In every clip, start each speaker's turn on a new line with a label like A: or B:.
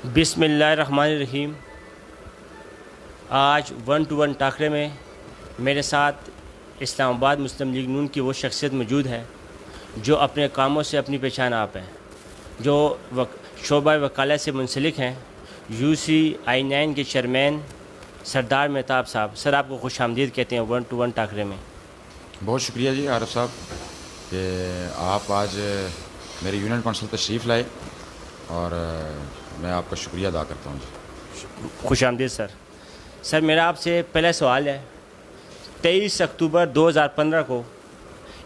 A: بسم اللہ الرحمن الرحیم۔ آج 1-to-1 ٹاکرے میں میرے ساتھ اسلام آباد مسلم لیگ نون کی وہ شخصیت موجود ہے جو اپنے کاموں سے اپنی پہچان آپ ہیں، جو شعبہ وکالت سے منسلک ہیں، UCI9 کے چیئرمین سردار مہتاب صاحب۔ سر، آپ کو خوش آمدید کہتے ہیں 1-to-1 ٹاکرے میں۔
B: بہت شکریہ جی عارف صاحب کہ آپ آج میرے یونین کونسل تشریف لائے، اور میں آپ کا شکریہ ادا کرتا ہوں جی۔
A: خوش آمدید سر۔ سر، میرا آپ سے پہلا سوال ہے، 23 اکتوبر 2015 کو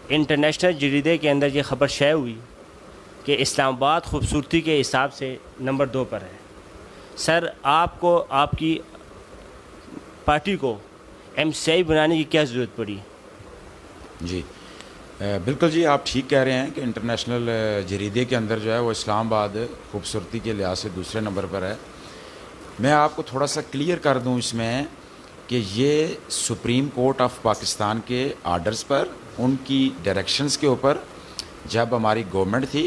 A: انٹرنیشنل جریدے کے اندر یہ خبر شائع ہوئی کہ اسلام آباد خوبصورتی کے حساب سے نمبر 2 پر ہے۔ سر، آپ کو آپ کی پارٹی کو MCI بنانے کی کیا ضرورت پڑی؟
B: جی بالکل جی، آپ ٹھیک کہہ رہے ہیں کہ انٹرنیشنل جریدے کے اندر جو ہے وہ اسلام آباد خوبصورتی کے لحاظ سے دوسرے نمبر پر ہے۔ میں آپ کو تھوڑا سا کلیئر کر دوں اس میں کہ یہ سپریم کورٹ آف پاکستان کے آرڈرز پر، ان کی ڈائریکشنز کے اوپر جب ہماری گورنمنٹ تھی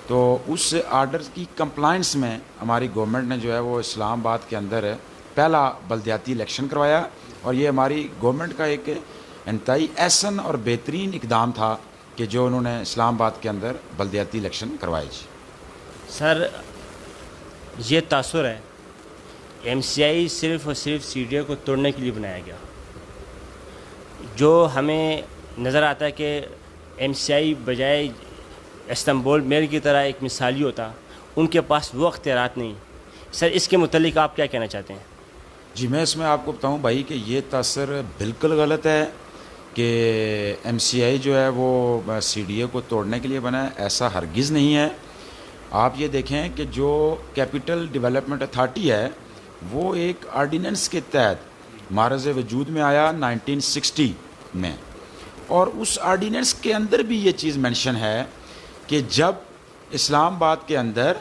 B: تو اس آرڈرز کی کمپلائنس میں ہماری گورنمنٹ نے جو ہے وہ اسلام آباد کے اندر پہلا بلدیاتی الیکشن کروایا، اور یہ ہماری گورنمنٹ کا ایک انتہائی احسن اور بہترین اقدام تھا کہ جو انہوں نے اسلام آباد کے اندر بلدیاتی الیکشن کروائے جی۔
A: سر، یہ تاثر ہے MCI صرف اور صرف CDA کو توڑنے کے لیے بنایا گیا، جو ہمیں نظر آتا ہے کہ MCI بجائے استنبول میئر کی طرح ایک مثالی ہوتا، ان کے پاس وہ اختیارات نہیں۔ سر، اس کے متعلق آپ کیا کہنا چاہتے ہیں؟
B: جی میں اس میں آپ کو بتاؤں بھائی کہ یہ تاثر بالکل غلط ہے کہ MCI جو ہے وہ CDA کو توڑنے کے لیے بنا ہے، ایسا ہرگز نہیں ہے۔ آپ یہ دیکھیں کہ جو کیپٹل ڈیولپمنٹ اتھارٹی ہے وہ ایک آرڈیننس کے تحت معرض وجود میں آیا 1960 میں، اور اس آرڈیننس کے اندر بھی یہ چیز مینشن ہے کہ جب اسلام آباد کے اندر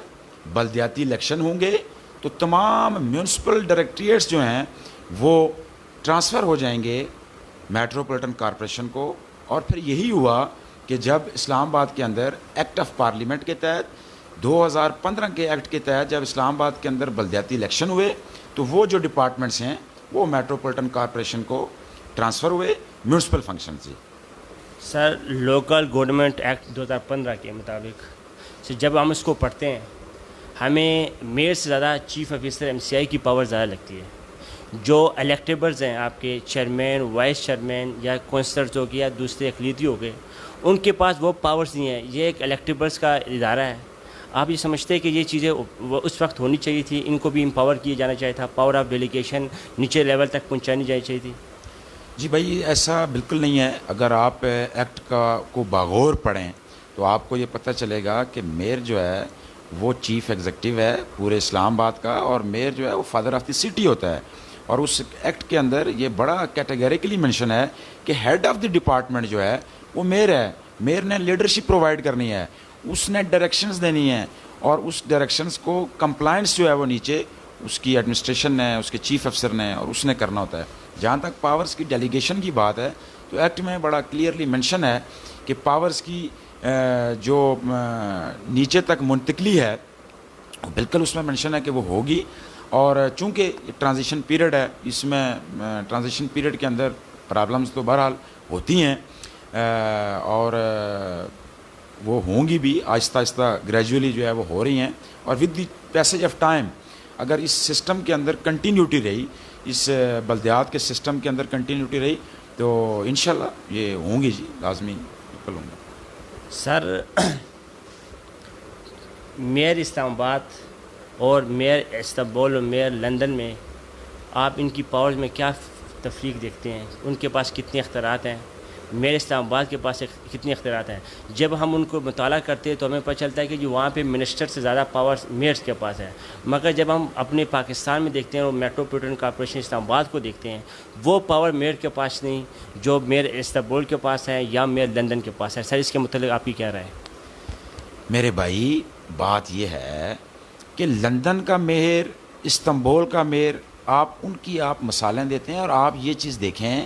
B: بلدیاتی الیکشن ہوں گے تو تمام میونسپل ڈائریکٹریٹس جو ہیں وہ ٹرانسفر ہو جائیں گے میٹروپولیٹن کارپوریشن کو۔ اور پھر یہی ہوا کہ جب اسلام آباد کے اندر ایکٹ آف پارلیمنٹ کے تحت 2015 کے ایکٹ کے تحت جب اسلام آباد کے اندر بلدیاتی الیکشن ہوئے تو وہ جو ڈپارٹمنٹس ہیں وہ میٹروپولیٹن کارپوریشن کو ٹرانسفر ہوئے میونسپل فنکشن سے۔
A: سر، لوکل گورنمنٹ ایکٹ 2015 کے مطابق جب ہم اس کو پڑھتے ہیں، ہمیں میئر سے زیادہ چیف آفیسر MCI کی پاور زیادہ لگتی ہے۔ جو الیکٹیبلز ہیں، آپ کے چیئرمین، وائس چیئرمین یا کونسلرز ہو گئے یا دوسرے اقلیتی ہو گئے، ان کے پاس وہ پاورز نہیں ہیں۔ یہ ایک الیکٹیبلز کا ادارہ ہے۔ آپ یہ سمجھتے ہیں کہ یہ چیزیں اس وقت ہونی چاہیے تھی، ان کو بھی امپاور کیا جانا چاہیے تھا، پاور آف ڈیلیگیشن نیچے لیول تک پہنچانی جانی چاہیے تھی؟
B: جی بھائی، ایسا بالکل نہیں ہے۔ اگر آپ ایکٹ کو باغور پڑھیں تو آپ کو یہ پتہ چلے گا کہ میئر جو ہے وہ چیف ایگزیکٹو ہے پورے اسلام آباد کا، اور میئر جو ہے وہ فادر آف دی سٹی ہوتا ہے۔ اور اس ایکٹ کے اندر یہ بڑا کیٹیگریکلی منشن ہے کہ ہیڈ آف دی ڈپارٹمنٹ جو ہے وہ میئر ہے۔ میئر نے لیڈرشپ پرووائڈ کرنی ہے، اس نے ڈائریکشنز دینی ہیں، اور اس ڈائریکشنز کو کمپلائنس جو ہے وہ نیچے اس کی ایڈمنسٹریشن نے، اس کے چیف افسر نے، اور اس نے کرنا ہوتا ہے۔ جہاں تک پاورز کی ڈیلیگیشن کی بات ہے تو ایکٹ میں بڑا کلیئرلی منشن ہے کہ پاورز کی جو نیچے تک منتقلی ہے بالکل اس میں منشن ہے کہ وہ ہوگی۔ اور چونکہ ٹرانزیشن پیریڈ ہے، اس میں ٹرانزیشن پیریڈ کے اندر پرابلمز تو بہرحال ہوتی ہیں، اور وہ ہوں گی بھی، آہستہ آہستہ گریجولی جو ہے وہ ہو رہی ہیں۔ اور with the passage of time اگر اس سسٹم کے اندر کنٹینیوٹی رہی، اس بلدیات کے سسٹم کے اندر کنٹینیوٹی رہی تو انشاءاللہ یہ ہوں گی جی، لازمی بالکل ہوں گی۔
A: سر، میئر اسلام آباد اور میئر استنبول اور میئر لندن میں آپ ان کی پاورز میں کیا تفریق دیکھتے ہیں؟ ان کے پاس کتنے اختیارات ہیں؟ میئر اسلام آباد کے پاس کتنے اختیارات ہیں؟ جب ہم ان کو مطالعہ کرتے ہیں تو ہمیں پتہ چلتا ہے کہ جو وہاں پہ منسٹر سے زیادہ پاور میئرس کے پاس ہے، مگر جب ہم اپنے پاکستان میں دیکھتے ہیں اور میٹروپولیٹن کارپوریشن اسلام آباد کو دیکھتے ہیں، وہ پاور میئر کے پاس نہیں جو میئر استنبول کے پاس ہے یا میئر لندن کے پاس ہے۔ سر، اس کے متعلق آپ کی کیا رائے ہے؟
B: میرے بھائی، بات یہ ہے کہ لندن کا میئر، استنبول کا میئر، آپ مثالیں دیتے ہیں، اور آپ یہ چیز دیکھیں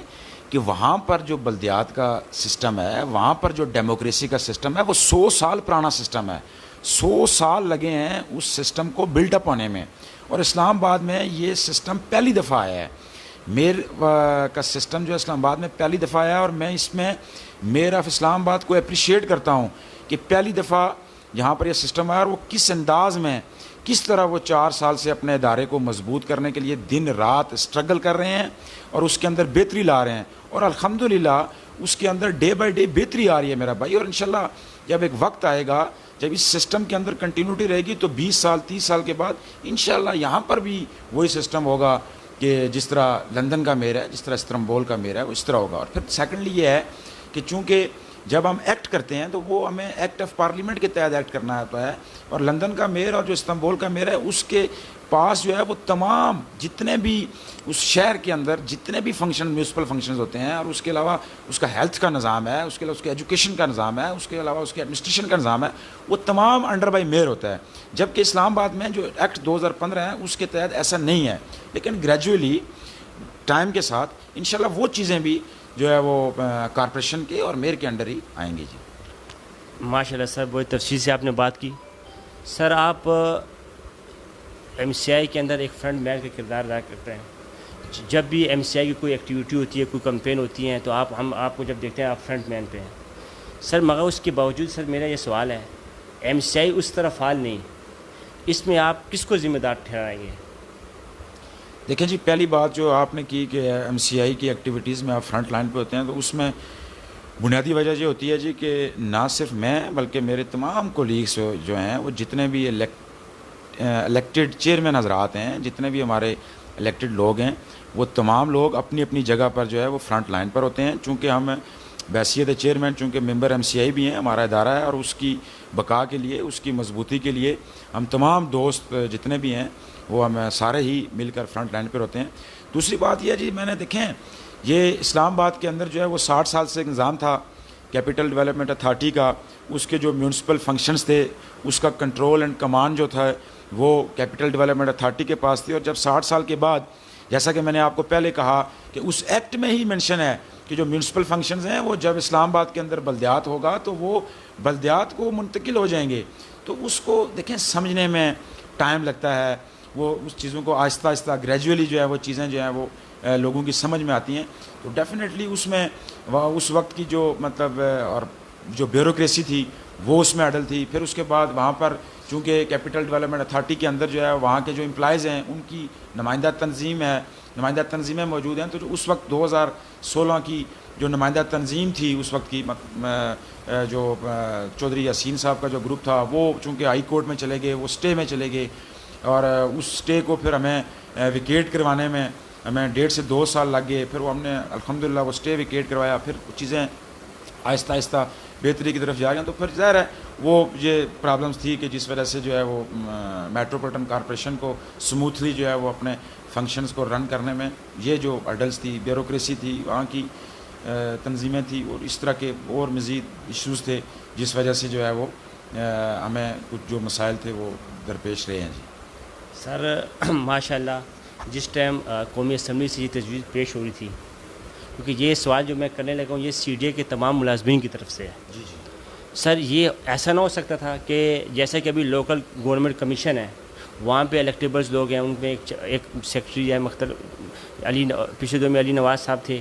B: کہ وہاں پر جو بلدیات کا سسٹم ہے، وہاں پر جو ڈیموکریسی کا سسٹم ہے وہ 100 سال پرانا سسٹم ہے۔ 100 سال لگے ہیں اس سسٹم کو بلڈ اپ ہونے میں، اور اسلام آباد میں یہ سسٹم پہلی دفعہ آیا ہے. میر کا سسٹم جو اسلام آباد میں پہلی دفعہ آیا ہے، اور میں اس میں میر آف اسلام آباد کو اپریشیٹ کرتا ہوں کہ پہلی دفعہ یہاں پر یہ سسٹم آیا، اور وہ کس انداز میں، کس طرح وہ 4 سال سے اپنے ادارے کو مضبوط کرنے کے لیے دن رات اسٹرگل کر رہے ہیں اور اس کے اندر بہتری لا رہے ہیں. اور الحمدللہ اس کے اندر ڈے بائی ڈے بہتری آ رہی ہے میرا بھائی. اور انشاءاللہ جب ایک وقت آئے گا جب اس سسٹم کے اندر کنٹینیوٹی رہے گی تو 20 سال 30 سال کے بعد انشاءاللہ یہاں پر بھی وہی سسٹم ہوگا کہ جس طرح لندن کا میر ہے، جس طرح استنبول کا میر ہے، وہ اس طرح ہوگا. اور پھر سیکنڈلی یہ ہے کہ چونکہ جب ہم ایکٹ کرتے ہیں تو وہ ہمیں ایکٹ آف پارلیمنٹ کے تحت ایکٹ کرنا ہوتا ہے، اور لندن کا میر اور جو استنبول کا میر ہے اس کے پاس جو ہے وہ تمام جتنے بھی اس شہر کے اندر جتنے بھی فنکشن میونسپل فنکشنز ہوتے ہیں، اور اس کے علاوہ اس کا ہیلتھ کا نظام ہے، اس کے علاوہ اس کے ایجوکیشن کا نظام ہے، اس کے علاوہ اس کے ایڈمنسٹریشن کا نظام ہے، وہ تمام انڈر بائی میر ہوتا ہے. جبکہ اسلام آباد میں جو ایکٹ 2015 ہے اس کے تحت ایسا نہیں ہے. لیکن گریجولی ٹائم کے ساتھ انشاءاللہ وہ چیزیں بھی جو ہے وہ کارپوریشن کے اور میر کے انڈر ہی آئیں گی. جی
A: ماشاء اللہ سر، بہت تفصیل سے آپ نے بات کی. سر آپ ایم سی آئی کے اندر ایک فرنٹ مین کا کردار ادا کرتے ہیں. جب بھی ایم سی آئی کی کوئی ایکٹیویٹی ہوتی ہے، کوئی کمپین ہوتی ہیں، تو ہم آپ کو جب دیکھتے ہیں آپ فرنٹ مین پہ ہیں سر. مگر اس کے باوجود سر میرا یہ سوال ہے، ایم سی آئی اس طرح فعال نہیں، اس میں آپ کس کو ذمہ دار ٹھہرائیں گے؟
B: دیکھیں جی، پہلی بات جو آپ نے کی کہ ایم سی آئی کی ایکٹیویٹیز میں آپ فرنٹ لائن پہ ہوتے ہیں، تو اس میں بنیادی وجہ یہ ہوتی ہے جی کہ نہ صرف میں بلکہ میرے تمام کولیگس جو ہیں وہ جتنے بھی الیکٹڈ چیئرمین حضرات ہیں، جتنے بھی ہمارے الیکٹڈ لوگ ہیں، وہ تمام لوگ اپنی اپنی جگہ پر جو ہے وہ فرنٹ لائن پر ہوتے ہیں. چونکہ ہم بحیثیت چیئرمین چونکہ ممبر ایم سی آئی بھی ہیں، ہمارا ادارہ ہے، اور اس کی بقا کے لیے، اس کی مضبوطی کے لیے ہم تمام دوست جتنے بھی ہیں وہ ہم سارے ہی مل کر فرنٹ لائن پر ہوتے ہیں. دوسری بات یہ ہے جی، میں نے دیکھیں یہ اسلام آباد کے اندر جو ہے وہ 60 سال سے ایک نظام تھا کیپٹل ڈیولپمنٹ اتھارٹی کا. اس کے جو میونسپل فنکشنز تھے اس کا کنٹرول اینڈ کمان جو تھا وہ کیپٹل ڈیولپمنٹ اتھارٹی کے پاس تھی. اور جب 60 سال کے بعد، جیسا کہ میں نے آپ کو پہلے کہا کہ اس ایکٹ میں ہی مینشن ہے کہ جو میونسپل فنکشنز ہیں وہ جب اسلام آباد کے اندر بلدیات ہوگا تو وہ بلدیات کو منتقل ہو جائیں گے. تو اس کو دیکھیں سمجھنے میں ٹائم لگتا ہے، وہ اس چیزوں کو آہستہ آہستہ گریجولی جو ہے وہ چیزیں جو ہیں وہ لوگوں کی سمجھ میں آتی ہیں. تو ڈیفینیٹلی اس میں اس وقت کی جو مطلب اور جو بیوروکریسی تھی وہ اس میں اڈل تھی. پھر اس کے بعد وہاں پر چونکہ کیپٹل ڈیولپمنٹ اتھارٹی کے اندر جو ہے وہاں کے جو امپلائز ہیں ان کی نمائندہ تنظیمیں موجود ہیں. تو جو اس وقت 2016 کی جو نمائندہ تنظیم تھی اس وقت کی جو چودھری یاسین صاحب کا جو گروپ تھا، وہ چونکہ ہائی کورٹ میں چلے گئے، وہ سٹے میں چلے گئے، اور اس سٹے کو پھر ہمیں ویکیٹ کروانے میں ہمیں 1.5 سے 2 سال لگ گئے. پھر وہ ہم نے الحمدللہ وہ سٹے ویکیٹ کروایا. پھر چیزیں آہستہ آہستہ بہتری کی طرف جا رہی ہیں. تو پھر ظاہر ہے وہ یہ پرابلمس تھی کہ جس وجہ سے جو ہے وہ میٹروپولیٹن کارپوریشن کو سموتھلی جو ہے وہ اپنے فنکشنز کو رن کرنے میں یہ جو ہرڈلس تھی، بیوروکریسی تھی، وہاں کی تنظیمیں تھی، اور اس طرح کے اور مزید ایشوز تھے جس وجہ سے جو ہے وہ ہمیں کچھ جو مسائل تھے وہ درپیش رہے ہیں. جی
A: سر ماشاء اللہ، جس ٹائم قومی اسمبلی سے یہ تجویز پیش ہو رہی تھی، کیونکہ یہ سوال جو میں کرنے لگا ہوں یہ سی ڈی اے کے تمام ملازمین کی طرف سے ہے.
B: جی جی
A: سر یہ ایسا نہ ہو سکتا تھا کہ جیسا کہ ابھی لوکل گورنمنٹ کمیشن ہے، وہاں پہ الیکٹیبلز لوگ ہیں، ان میں ایک سیکرٹری ہے مختلف پچھلے دور میں علی نواز صاحب تھے.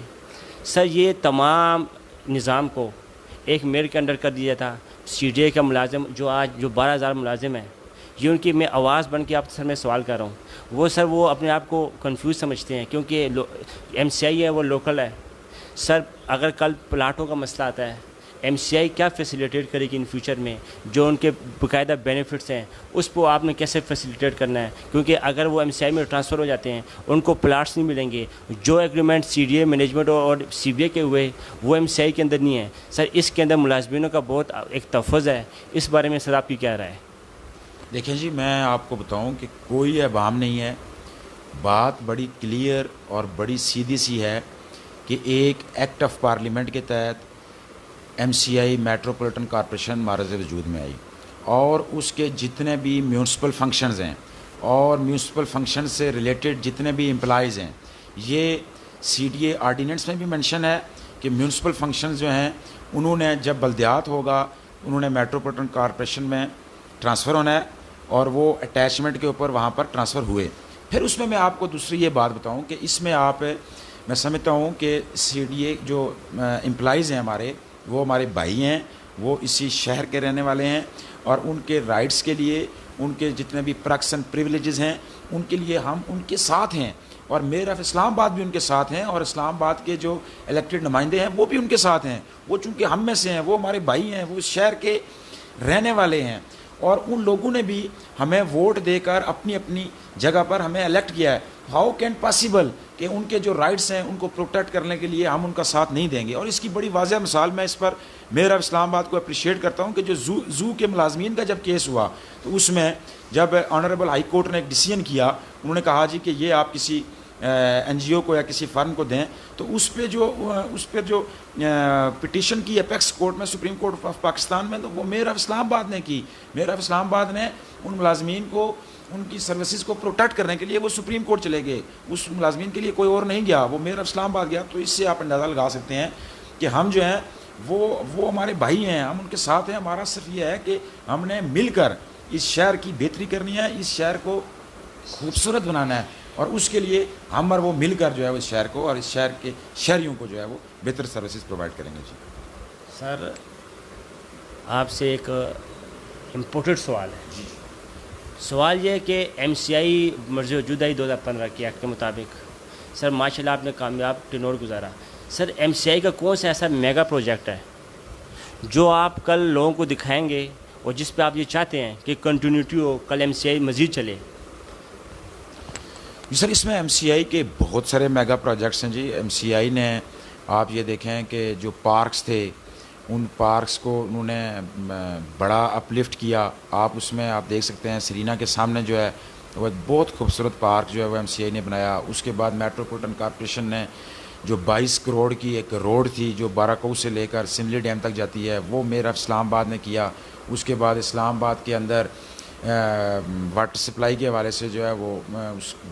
A: سر یہ تمام نظام کو ایک میئر کے انڈر کر دیا تھا. سی ڈی اے کا ملازم جو آج جو 12,000 ملازم ہیں، یہ ان کی میں آواز بن کے آپ سر میں سوال کر رہا ہوں. وہ سر وہ اپنے آپ کو کنفیوز سمجھتے ہیں کیونکہ ایم سی آئی ہے وہ لوکل ہے. سر اگر کل پلاٹوں کا مسئلہ آتا ہے، ایم سی آئی کیا فیسیلیٹیٹ کرے گی ان فیوچر میں؟ جو ان کے باقاعدہ بینیفٹس ہیں اس کو آپ نے کیسے فیسیلیٹیٹ کرنا ہے؟ کیونکہ اگر وہ ایم سی آئی میں ٹرانسفر ہو جاتے ہیں ان کو پلاٹس نہیں ملیں گے. جو agreement C D A management اور سی بی اے کے ہوئے وہ ایم سی آئی کے اندر نہیں ہے. سر اس کے اندر ملازمینوں کا بہت ایک تحفظ ہے. اس بارے میں سر آپ کی کیا رائے ہے؟
B: دیکھیں جی، میں آپ کو بتاؤں کہ کوئی ابہام نہیں ہے. بات بڑی کلیئر اور بڑی سیدھی سی ہے کہ ایک ایکٹ آف پارلیمنٹ کے تحت ایم سی آئی میٹروپولیٹن کارپوریشن معرض وجود میں آئی، اور اس کے جتنے بھی میونسپل فنکشنز ہیں اور میونسپل فنکشن سے ریلیٹڈ جتنے بھی امپلائیز ہیں، یہ سی ڈی اے آرڈیننس میں بھی مینشن ہے کہ میونسپل فنکشنز جو ہیں انہوں نے جب بلدیات ہوگا انہوں نے میٹروپولیٹن کارپوریشن میں ٹرانسفر ہونا ہے اور وہ اٹیچمنٹ کے اوپر وہاں پر ٹرانسفر ہوئے. پھر اس میں آپ کو دوسری یہ بات بتاؤں کہ اس میں میں سمجھتا ہوں کہ CDA جو امپلائیز ہیں ہمارے، وہ ہمارے بھائی ہیں، وہ اسی شہر کے رہنے والے ہیں، اور ان کے رائٹس کے لیے، ان کے جتنے بھی پرکس اینڈ پریویلیجز ہیں، ان کے لیے ہم ان کے ساتھ ہیں. اور میئر آف اسلام آباد بھی ان کے ساتھ ہیں، اور اسلام آباد کے جو الیکٹڈ نمائندے ہیں وہ بھی ان کے ساتھ ہیں. وہ چونکہ ہم میں سے ہیں، وہ ہمارے بھائی ہیں، وہ اس شہر کے رہنے والے ہیں، اور ان لوگوں نے بھی ہمیں ووٹ دے کر اپنی اپنی جگہ پر ہمیں الیکٹ کیا ہے. ہاؤ کین پاسبل کہ ان کے جو رائٹس ہیں ان کو پروٹیکٹ کرنے کے لیے ہم ان کا ساتھ نہیں دیں گے؟ اور اس کی بڑی واضح مثال میں اس پر میئر آف اسلام آباد کو اپریشیٹ کرتا ہوں کہ جو زو کے ملازمین کا جب کیس ہوا تو اس میں جب آنریبل ہائی کورٹ نے ایک ڈیسیژن کیا، انہوں نے کہا جی کہ یہ آپ کسی NGO کو یا کسی فرم کو دیں، تو اس پہ جو پٹیشن کی اپیکس کورٹ میں، سپریم کورٹ آف پاکستان میں، تو وہ میئر آف اسلام آباد نے کی. میئر آف اسلام آباد نے ان ملازمین کو، ان کی سروسز کو پروٹیکٹ کرنے کے لیے وہ سپریم کورٹ چلے گئے. اس ملازمین کے لیے کوئی اور نہیں گیا، وہ میئر آف اسلام آباد گیا. تو اس سے آپ اندازہ لگا سکتے ہیں کہ ہم جو ہیں وہ ہمارے بھائی ہیں، ہم ان کے ساتھ ہیں. ہمارا صرف یہ ہے کہ ہم نے مل کر اس شہر کی بہتری کرنی ہے، اس شہر کو خوبصورت بنانا ہے، اور اس کے لیے ہم اور وہ مل کر جو ہے اس شہر کو اور اس شہر کے شہریوں کو جو ہے وہ بہتر سروسز پرووائڈ کریں گے. جی
A: سر، آپ سے ایک امپورٹنٹ سوال ہے.
B: جی
A: سوال یہ ہے کہ MCI مرجع 2015 کے ایکٹ کے مطابق سر ماشاءاللہ آپ نے کامیاب ٹینور گزارا. سر MCI کا کون سا ایسا میگا پروجیکٹ ہے جو آپ کل لوگوں کو دکھائیں گے اور جس پہ آپ یہ چاہتے ہیں کہ کنٹینیوٹی ہو، کل MCI مزید چلے؟
B: جی سر، اس میں MCI کے بہت سارے میگا پروجیکٹس ہیں. جی MCI نے، آپ یہ دیکھیں کہ جو پارکس تھے، ان پارکس کو انہوں نے بڑا اپ لفٹ کیا. آپ اس میں آپ دیکھ سکتے ہیں سرینا کے سامنے جو ہے وہ بہت خوبصورت پارک جو ہے وہ MCI نے بنایا. اس کے بعد میٹروپولیٹن کارپوریشن نے جو 22 کروڑ کی ایک روڈ تھی جو باراکو سے لے کر سملی ڈیم تک جاتی ہے، وہ میئر آف اسلام آباد نے کیا. اس کے بعد اسلام آباد کے اندر واٹر سپلائی کے حوالے سے جو ہے وہ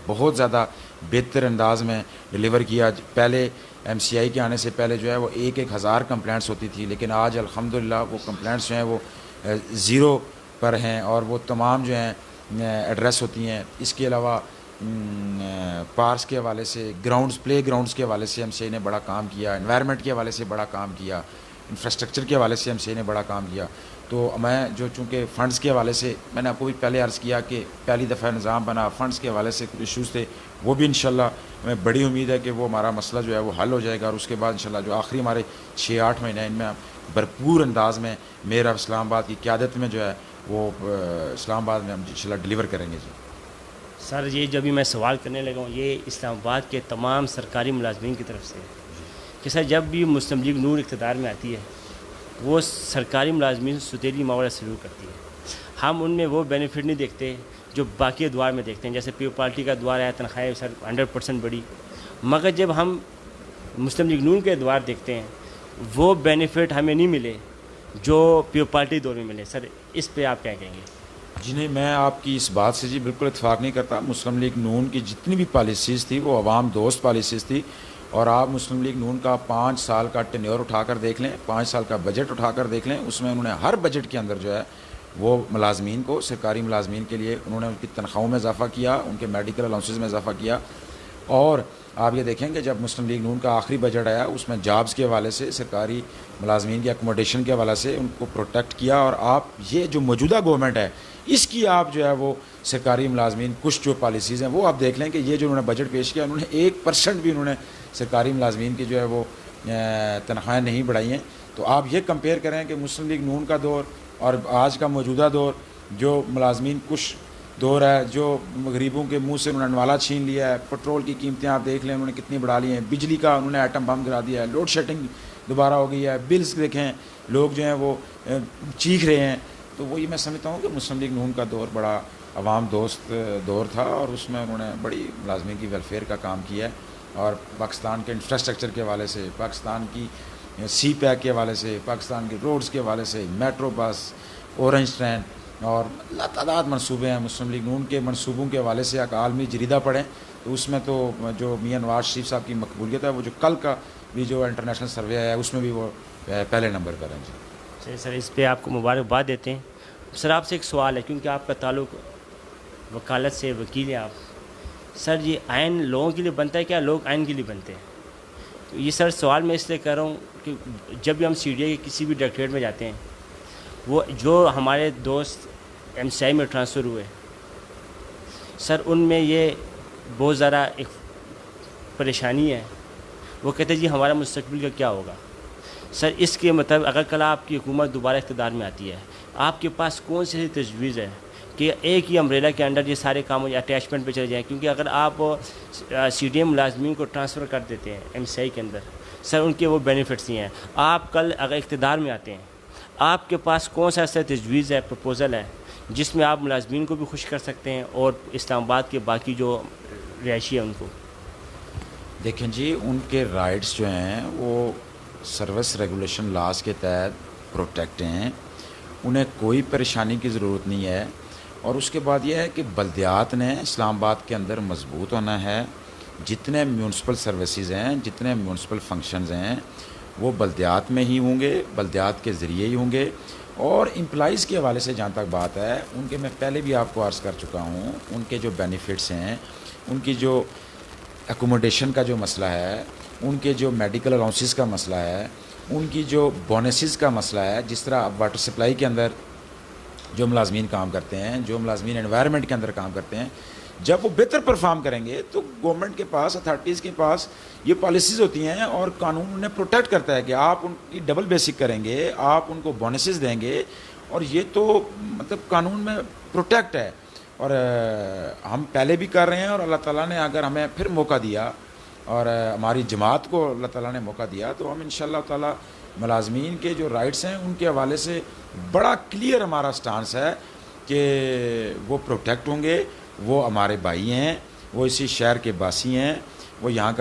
B: بہت زیادہ بہتر انداز میں ڈیلیور کیا. پہلے MCI کے آنے سے پہلے جو ہے وہ 1,000 کمپلینٹس ہوتی تھی، لیکن آج الحمدللہ وہ کمپلینٹس جو ہیں وہ 0 پر ہیں، اور وہ تمام جو ہیں ایڈریس ہوتی ہیں. اس کے علاوہ پارکس کے حوالے سے، گراؤنڈز، پلے گراؤنڈز کے حوالے سے MCI نے بڑا کام کیا، انوائرمنٹ کے حوالے سے بڑا کام کیا، انفراسٹرکچر کے حوالے سے MCI نے بڑا کام کیا. تو میں جو چونکہ فنڈز کے حوالے سے، میں نے آپ کو بھی پہلے عرض کیا کہ پہلی دفعہ نظام بنا، فنڈز کے حوالے سے کچھ ایشوز تھے، وہ بھی انشاءاللہ ہمیں بڑی امید ہے کہ وہ ہمارا مسئلہ جو ہے وہ حل ہو جائے گا. اور اس کے بعد انشاءاللہ جو آخری ہمارے 6-8 مہینے ہیں، ان میں بھرپور انداز میں میئر آف اسلام آباد کی قیادت میں جو ہے وہ اسلام آباد میں ہم انشاءاللہ ڈیلیور کریں گے. جی
A: سر، یہ جو بھی میں سوال کرنے لگا ہوں یہ اسلام آباد کے تمام سرکاری ملازمین کی طرف سے کہ سر جب بھی مسلم لیگ نون اقتدار میں آتی ہے وہ سرکاری ملازمین ستیلی معاملہ سلوک کرتی ہے. ہم ان میں وہ بینیفٹ نہیں دیکھتے جو باقی ادوار میں دیکھتے ہیں. جیسے پیپل پارٹی کا ادوار ہے، تنخواہیں سر 100% بڑی، مگر جب ہم مسلم لیگ نون کے ادوار دیکھتے ہیں وہ بینیفٹ ہمیں نہیں ملے جو پیپل پارٹی دور میں ملے. سر اس پہ آپ کیا کہیں گے؟
B: جی نہیں، میں آپ کی اس بات سے جی بالکل اتفاق نہیں کرتا. مسلم لیگ نون کی جتنی بھی پالیسیز تھی وہ عوام دوست پالیسیز تھی، اور آپ مسلم لیگ نون کا 5 سال کا ٹینیور اٹھا کر دیکھ لیں، 5 سال کا بجٹ اٹھا کر دیکھ لیں، اس میں انہوں نے ہر بجٹ کے اندر جو ہے وہ ملازمین کو، سرکاری ملازمین کے لیے انہوں نے ان کی تنخواہوں میں اضافہ کیا، ان کے میڈیکل الاؤنسز میں اضافہ کیا. اور آپ یہ دیکھیں کہ جب مسلم لیگ نون کا آخری بجٹ آیا اس میں جابز کے حوالے سے، سرکاری ملازمین کی اکوموڈیشن کے حوالے سے ان کو پروٹیکٹ کیا. اور آپ یہ جو موجودہ گورنمنٹ ہے اس کی آپ جو ہے وہ سرکاری ملازمین کچھ جو پالیسیز ہیں وہ آپ دیکھ لیں کہ یہ جو انہوں نے بجٹ پیش کیا، انہوں نے 1% بھی انہوں نے سرکاری ملازمین کی جو ہے وہ تنخواہیں نہیں بڑھائی ہیں. تو آپ یہ کمپیئر کریں کہ مسلم لیگ نون کا دور اور آج کا موجودہ دور، جو ملازمین کچھ دور ہے، جو غریبوں کے منہ سے انہوں نے نوالا چھین لیا ہے. پٹرول کی قیمتیں آپ دیکھ لیں انہوں نے کتنی بڑھا لی ہیں، بجلی کا انہوں نے ایٹم بم گرا دیا ہے، لوڈ شیڈنگ دوبارہ ہو گئی ہے، بلز دیکھیں لوگ جو ہیں وہ چیخ رہے ہیں. تو وہی میں سمجھتا ہوں کہ مسلم لیگ نون کا دور بڑا عوام دوست دور تھا، اور اس میں انہوں نے بڑی ملازمین کی ویلفیئر کا کام کیا ہے. اور پاکستان کے انفراسٹرکچر کے حوالے سے، پاکستان کی سی پیک کے حوالے سے، پاکستان کے روڈز کے حوالے سے، میٹرو بس، اورنج ٹرین اور تعداد منصوبے ہیں. مسلم لیگ نون کے منصوبوں کے حوالے سے ایک عالمی جریدہ پڑھیں تو اس میں تو جو میاں نواز شریف صاحب کی مقبولیت ہے وہ جو کل کا بھی جو انٹرنیشنل سروے ہے اس میں بھی وہ پہلے نمبر پر ہیں. جی
A: سر، اس پہ آپ کو مبارکباد دیتے ہیں. سر آپ سے ایک سوال ہے، کیونکہ آپ کا تعلق وکالت سے، وکیل ہیں آپ. سر یہ آئین لوگوں کے لیے بنتا ہے کیا لوگ آئین کے لیے بنتے ہیں؟ تو یہ سر سوال میں اس لیے کر رہا ہوں کہ جب بھی ہم سی ڈی اے کے کسی بھی ڈائریکٹریٹ میں جاتے ہیں، وہ جو ہمارے دوست ایم سی آئی میں ٹرانسفر ہوئے سر، ان میں یہ بہت زیادہ ایک پریشانی ہے. وہ کہتے ہیں جی ہمارا مستقبل کا کیا ہوگا. سر اس کے مطابق اگر کل آپ کی حکومت دوبارہ اقتدار میں آتی ہے، آپ کے پاس کون سی تجویز ہے کہ ایک ہی امبریلا کے انڈر یہ سارے کام اٹیچمنٹ پہ چلے جائیں؟ کیونکہ اگر آپ سی ڈی اے ملازمین کو ٹرانسفر کر دیتے ہیں ایم سی آئی کے اندر، سر ان کے وہ بینیفٹس ہی ہیں. آپ کل اگر اقتدار میں آتے ہیں، آپ کے پاس کون سا ایسا تجویز ہے، پروپوزل ہے جس میں آپ ملازمین کو بھی خوش کر سکتے ہیں اور اسلام آباد کے باقی جو رہائشی ہیں ان کو؟
B: دیکھیں جی، ان کے رائٹس جو ہیں وہ سروس ریگولیشن لاز کے تحت پروٹیکٹ ہیں، انہیں کوئی پریشانی کی ضرورت نہیں ہے. اور اس کے بعد یہ ہے کہ بلدیات نے اسلام آباد کے اندر مضبوط ہونا ہے. جتنے میونسپل سروسز ہیں، جتنے میونسپل فنکشنز ہیں، وہ بلدیات میں ہی ہوں گے، بلدیات کے ذریعے ہی ہوں گے. اور امپلائیز کے حوالے سے جہاں تک بات ہے، ان کے میں پہلے بھی آپ کو عرض کر چکا ہوں، ان کے جو بینیفٹس ہیں، ان کی جو ایکوموڈیشن کا جو مسئلہ ہے، ان کے جو میڈیکل الاؤنسز کا مسئلہ ہے، ان کی جو بونسز کا مسئلہ ہے. جس طرح واٹر سپلائی کے اندر جو ملازمین کام کرتے ہیں، جو ملازمین انوائرمنٹ کے اندر کام کرتے ہیں، جب وہ بہتر پرفارم کریں گے تو گورنمنٹ کے پاس، اتھارٹیز کے پاس یہ پالیسیز ہوتی ہیں اور قانون انہیں پروٹیکٹ کرتا ہے کہ آپ ان کی ڈبل بیسک کریں گے، آپ ان کو بونسز دیں گے. اور یہ تو مطلب قانون میں پروٹیکٹ ہے. اور ہم پہلے بھی کر رہے ہیں، اور اللہ تعالیٰ نے اگر ہمیں پھر موقع دیا اور ہماری جماعت کو اللہ تعالیٰ نے موقع دیا تو ہم انشاءاللہ تعالیٰ ملازمین کے جو رائٹس ہیں ان کے حوالے سے بڑا کلیئر ہمارا سٹانس ہے کہ وہ پروٹیکٹ ہوں گے. وہ ہمارے بھائی ہیں، وہ اسی شہر کے باسی ہیں، وہ یہاں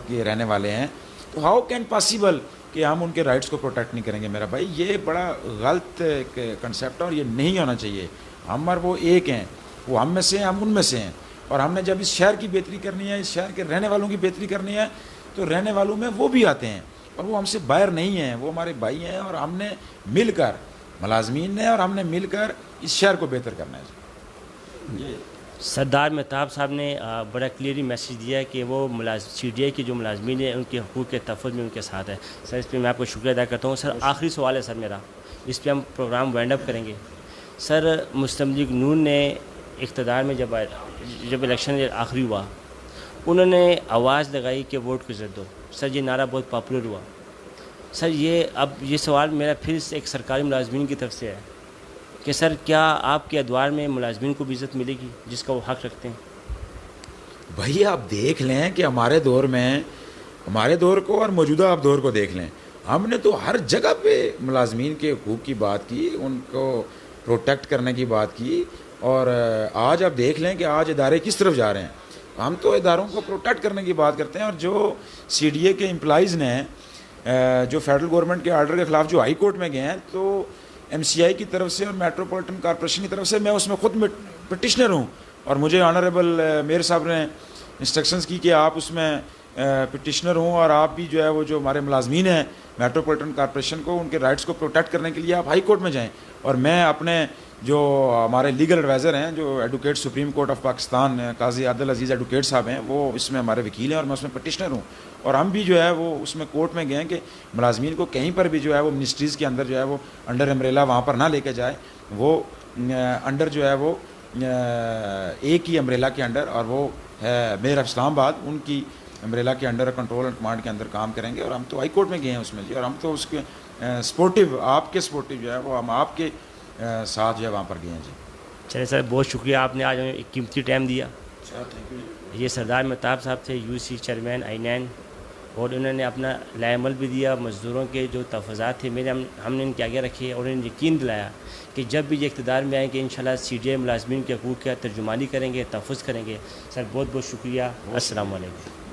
B: کے رہنے والے ہیں. تو ہاؤ کین پاسبل کہ ہم ان کے رائٹس کو پروٹیکٹ نہیں کریں گے؟ میرا بھائی یہ بڑا غلط کنسیپٹ ہے اور یہ نہیں ہونا چاہیے. ہم اور وہ ایک ہیں، وہ ہم میں سے ہیں، ہم ان میں سے ہیں. اور ہم نے جب اس شہر کی بہتری کرنی ہے، اس شہر کے رہنے والوں کی بہتری کرنی ہے، تو رہنے والوں میں وہ بھی آتے ہیں اور وہ ہم سے باہر نہیں ہیں، وہ ہمارے بھائی ہیں. اور ہم نے مل کر، ملازمین نے اور ہم نے مل کر اس شہر کو بہتر کرنا ہے.
A: سردار مہتاب صاحب نے بڑا کلیئرلی میسیج دیا ہے کہ وہ سی ڈی اے کے جو ملازمین ہیں ان کے حقوق کے تحفظ میں ان کے ساتھ ہے. سر اس پہ میں آپ کو شکریہ ادا کرتا ہوں. سر آخری سوال ہے سر میرا، اس پہ ہم پروگرام وائنڈ اپ کریں گے. سر مسلم لیگ نون نے اقتدار میں جب الیکشن آخری ہوا، انہوں نے آواز لگائی کہ ووٹ کو عزت دو. سر یہ نعرہ بہت پاپولر ہوا. سر یہ سوال میرا پھر ایک سرکاری ملازمین کی طرف سے ہے کہ سر کیا آپ کے ادوار میں ملازمین کو بھی عزت ملے گی جس کا وہ حق رکھتے ہیں؟
B: بھائی آپ دیکھ لیں کہ ہمارے دور میں، ہمارے دور کو اور موجودہ آپ دور کو دیکھ لیں، ہم نے تو ہر جگہ پہ ملازمین کے حقوق کی بات کی، ان کو پروٹیکٹ کرنے کی بات کی. اور آج آپ دیکھ لیں کہ آج ادارے کس طرف جا رہے ہیں. ہم تو اداروں کو پروٹیکٹ کرنے کی بات کرتے ہیں. اور جو سی ڈی اے کے امپلائیز نے جو فیڈرل گورنمنٹ کے آرڈر کے خلاف جو ہائی کورٹ میں گئے ہیں، تو ایم سی آئی کی طرف سے اور میٹروپولیٹن کارپوریشن کی طرف سے میں اس میں خود پٹیشنر ہوں. اور مجھے آنریبل میئر صاحب نے انسٹرکشنز کی کہ آپ اس میں پٹیشنر ہوں، اور آپ بھی جو ہے وہ جو ہمارے ملازمین ہیں میٹروپولیٹن کارپوریشن کو، ان کے رائٹس کو پروٹیکٹ کرنے کے لیے آپ ہائی کورٹ میں جائیں. اور میں اپنے جو ہمارے لیگل ایڈوائزر ہیں، جو advocate supreme court of Pakistan Qazi Adil Aziz advocate صاحب ہیں، وہ اس میں ہمارے وکیل ہیں اور میں اس میں پٹیشنر ہوں. اور ہم بھی جو ہے وہ اس میں کورٹ میں گئے ہیں کہ ملازمین کو کہیں پر بھی جو ہے وہ منسٹریز کے اندر جو ہے وہ انڈر امبریلا وہاں پر نہ لے کے جائے. وہ انڈر جو ہے وہ ایک ہی امبریلا کے انڈر، اور وہ ہے میئر آف اسلام آباد، ان کی امبریلا کے انڈر کنٹرول اینڈ کمانڈ کے اندر کام کریں گے. اور ہم تو ہائی کورٹ میں گئے ہیں اس میں جی. اور ہم تو اس کے سپورٹیو، آپ کے سپورٹیو جو ہے وہ ہم آپ کے ساتھ جو ہے وہاں پر گئے ہیں جی.
A: چلے سر، بہت شکریہ، آپ نے آج ہمیں ایک قیمتی ٹائم دیا. یہ سردار مہتاب صاحب تھے، یو سی چیئرمین I9، اور انہوں نے اپنا لائے عمل بھی دیا. مزدوروں کے جو تحفظات تھے ہم نے ان کے آگے رکھے، اور انہوں نے یقین دلایا کہ جب بھی یہ اقتدار میں آئیں کہ انشاءاللہ سی ڈی اے ملازمین کے حقوق کا ترجمانی کریں گے، تحفظ کریں گے. سر بہت بہت شکریہ. السلام علیکم.